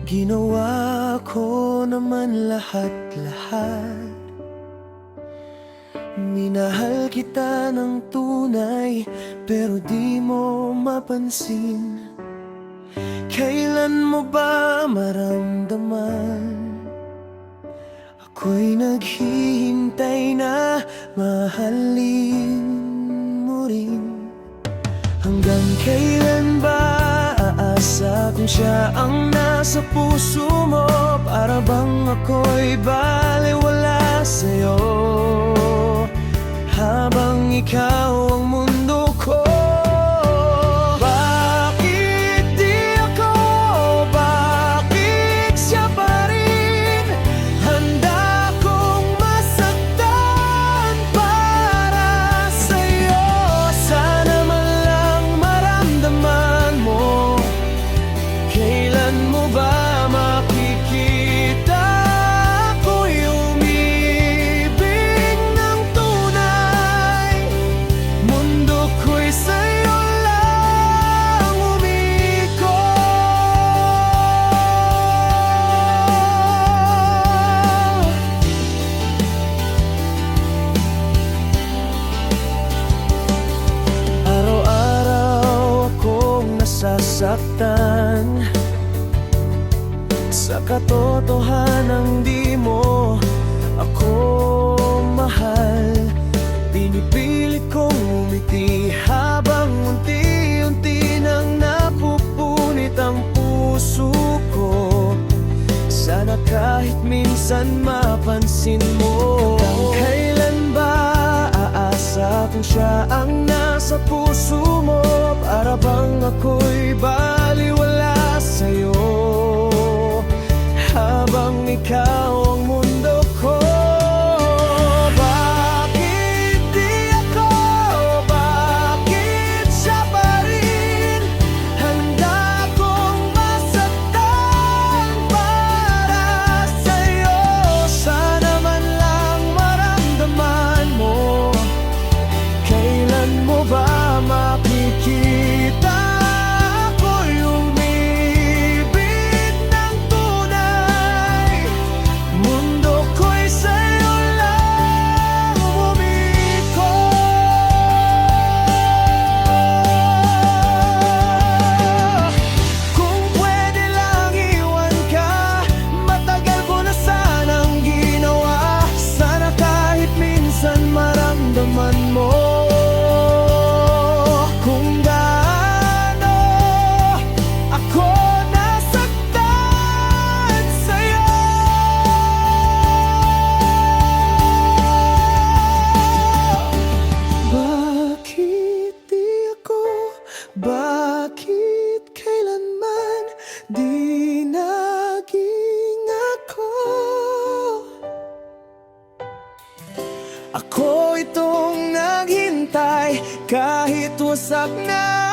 Ginawa ko naman lahat-lahat. Minahal kita ng tunay, pero di mo mapansin. Kailan mo ba maramdaman? Ako'y naghihintay na mahalin mo rin. Hanggang kailan ba aasa kung siya ang nasa puso mo? Para bang ako'y balewala sa'yo, habang ikaw ang mundo ko. Bakit di ako? Bakit siya pa rin? Handa kong masaktan para sa'yo. Sana man lang maramdaman mo. Kailan mo ba makikita ako'y umibig ng tunay? Mundo ko'y sa'yo lang umikot. Araw-araw akong nasasaktan sa katotohanang di mo ako mahal. Pinipilit kong umiti habang unti-unti nang napupunit ang puso ko. Sana kahit minsan mapansin mo. Hanggang kailan ba aasa kung siya ang nasa puso mo? Para bang ako'y baliwala sa'yo, habang ikaw ang mundo ko. Bakit di ako? Bakit siya pa rin? Handa kong masaktan para sa'yo. Sana man lang maramdaman mo. Kailan mo ba makikita ako'y umibig ng tunay? Mundo ko'y sa'yo lang umikot. Kung pwede lang iwan ka, matagal ko na sanang ginawa. Sana kahit minsan maramdaman mo kung gaano ako nasaktan sa'yo. Bakit di ako? Bakit kailanman di naging ako? Ako itong naghintay kahit wasak na